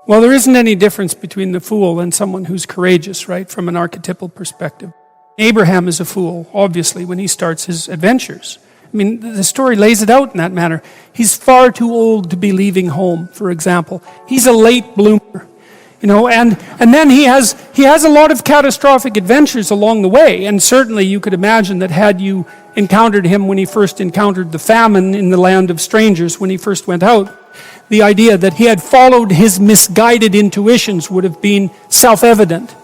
Well, there isn't any difference between the fool and someone who's courageous, right, from an archetypal perspective. Abraham is a fool, obviously, when he starts his adventures. I mean, the story lays it out in that manner. He's far too old to be leaving home, for example. He's a late bloomer, and then he has a lot of catastrophic adventures along the way. And certainly you could imagine that had you encountered him when he first encountered the famine in the land of strangers, when he first went out, the idea that he had followed his misguided intuitions would have been self-evident.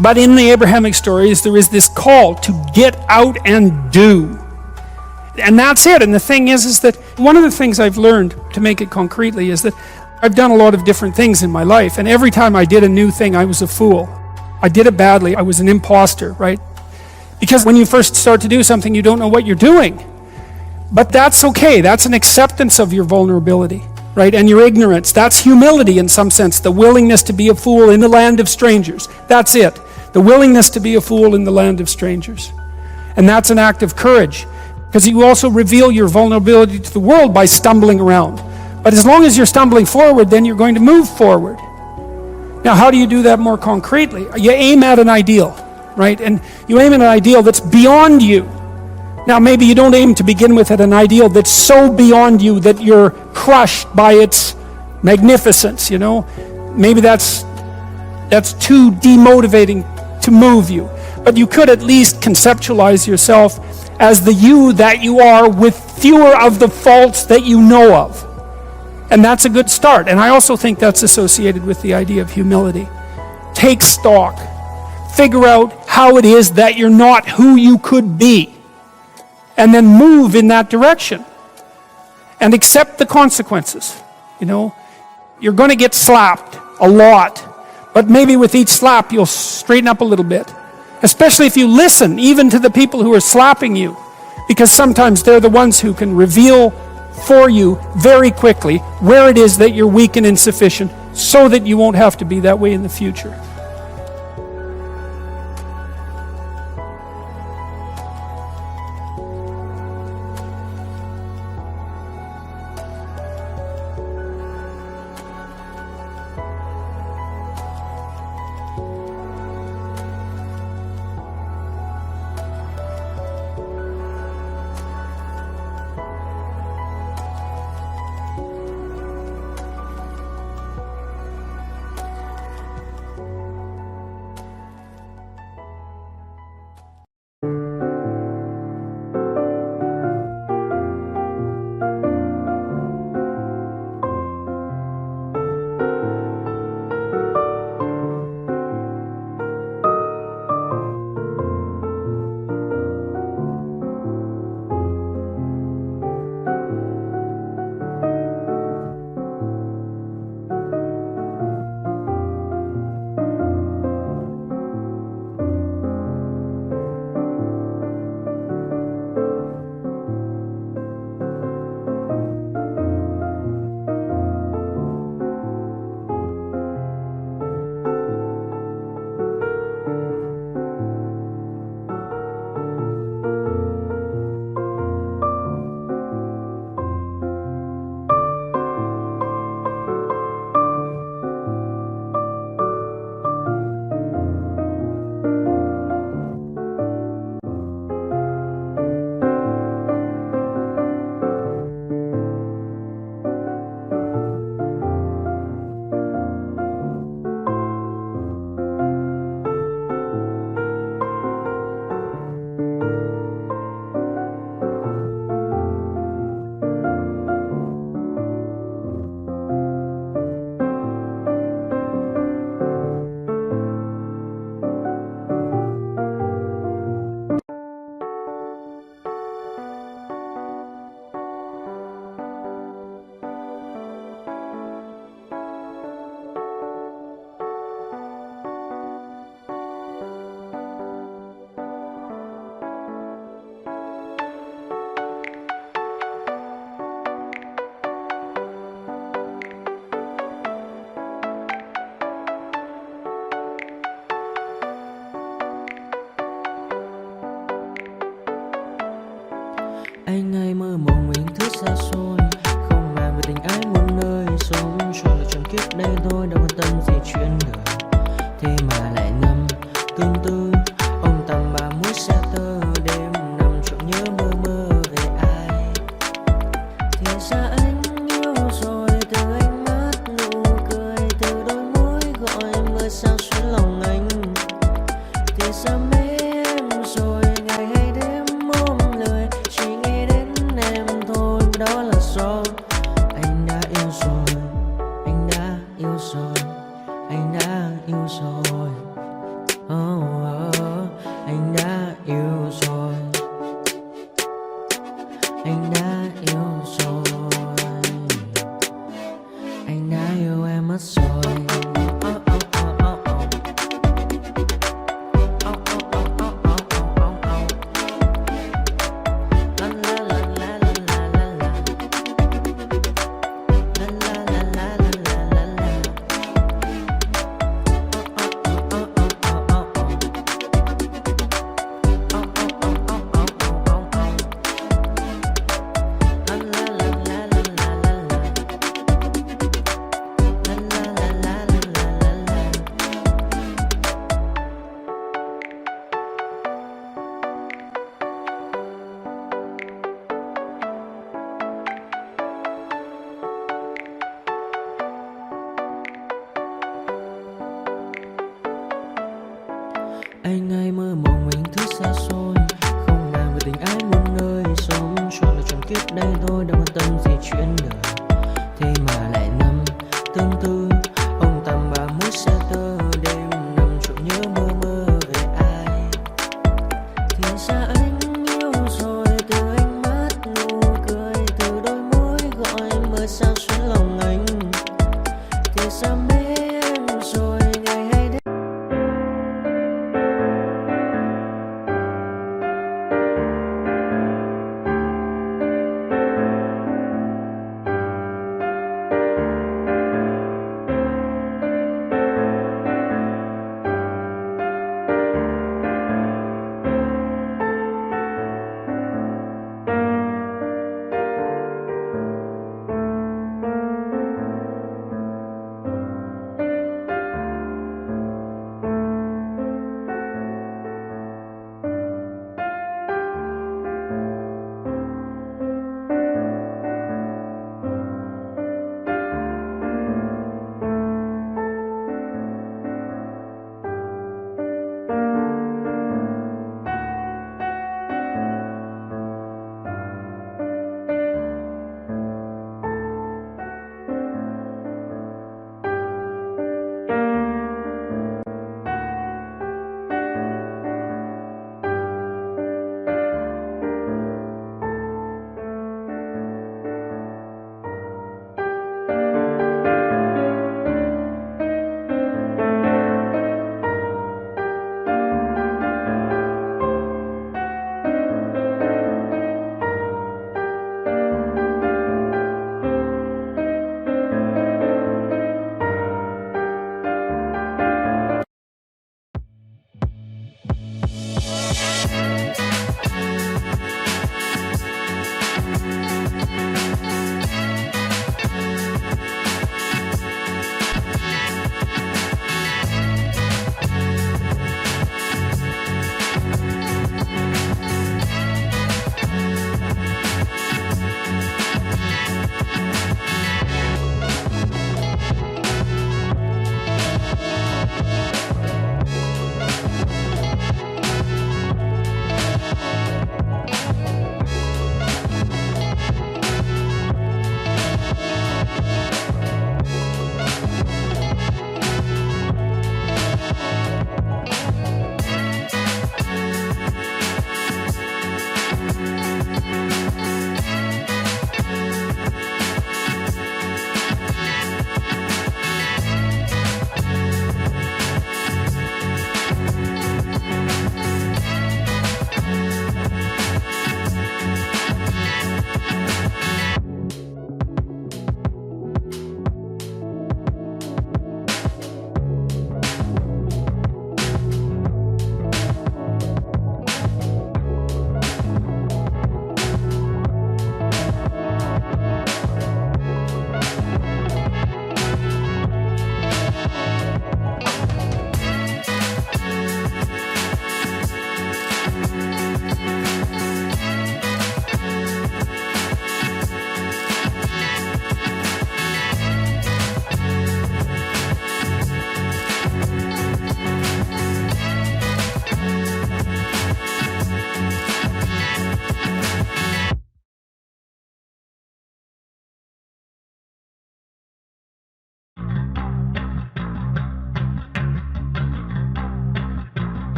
But in the Abrahamic stories, there is this call to get out and do. And that's it. And the thing is that one of the things I've learned, to make it concretely, is that I've done a lot of different things in my life. And every time I did a new thing, I was a fool. I did it badly. I was an imposter, right? Because when you first start to do something, you don't know what you're doing. But that's okay. That's an acceptance of your vulnerability, right? And your ignorance. That's humility in some sense. The willingness to be a fool in the land of strangers. That's it. The willingness to be a fool in the land of strangers. And that's an act of courage. Because you also reveal your vulnerability to the world by stumbling around. But as long as you're stumbling forward, then you're going to move forward. Now, how do you do that more concretely? You aim at an ideal, right? And you aim at an ideal that's beyond you. Now, maybe you don't aim to begin with at an ideal that's so beyond you that you're crushed by its magnificence, Maybe that's too demotivating to move you. But you could at least conceptualize yourself as the you that you are with fewer of the faults that you know of. And that's a good start. And I also think that's associated with the idea of humility. Take stock. Figure out how it is that you're not who you could be. And then move in that direction. And accept the consequences. You're going to get slapped a lot. But maybe with each slap, you'll straighten up a little bit. Especially if you listen, even to the people who are slapping you. Because sometimes they're the ones who can reveal for you very quickly where it is that you're weak and insufficient, so that you won't have to be that way in the future. Anh hay mơ mộng mình thức xa xôi, không màng về tình ái muôn nơi, sống cho là chẳng kiếp đây thôi, đâu quan tâm gì chuyện đời. Thế mà lại nằm tương tư, ông tầm bà mũi xe tơ, đêm nằm trộm nhớ mơ mơ về ai. Thì ra anh yêu rồi, từ ánh mắt nụ cười, từ đôi môi gọi mưa sao xuyến lòng anh. Thì ra mê em rồi, ngày hay đêm ôm lời, chỉ nghĩ đến em thôi, đó là do anh đã yêu rồi, anh đã yêu rồi, anh đã yêu rồi. Oh, oh, anh đã yêu rồi, anh đã yêu rồi, anh đã yêu em mất rồi. Anh ai mơ mộng mình thứ xa xôi, không nàng về tình ái muôn nơi, sống cho là trọn kiếp đây thôi, đâu quan tâm gì chuyện đời. Thế mà lại nằm tương tư, ông tầm bà mũi xe tơ, đêm nằm trộm nhớ mơ mơ về ai. Thì ra anh yêu rồi, từ ánh mắt nụ cười, từ đôi môi gọi mưa sao xuyến lòng anh. Thì ra mê em rồi, ngày hay đêm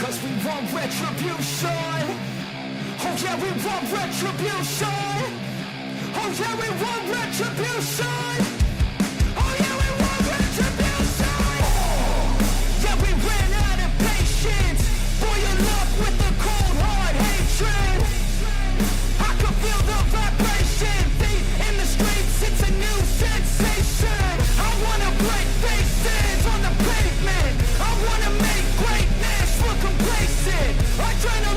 Cause we want retribution. Oh yeah, we want retribution. Oh yeah, we want retribution. Oh yeah, we want retribution. Yeah, we ran out of patience. Boil up with the cold hard hatred. I can feel the vibration. Feet in the streets, it's a new sensation. I wanna break faces on the pavement. I wanna make greatness look complacent. Adrenaline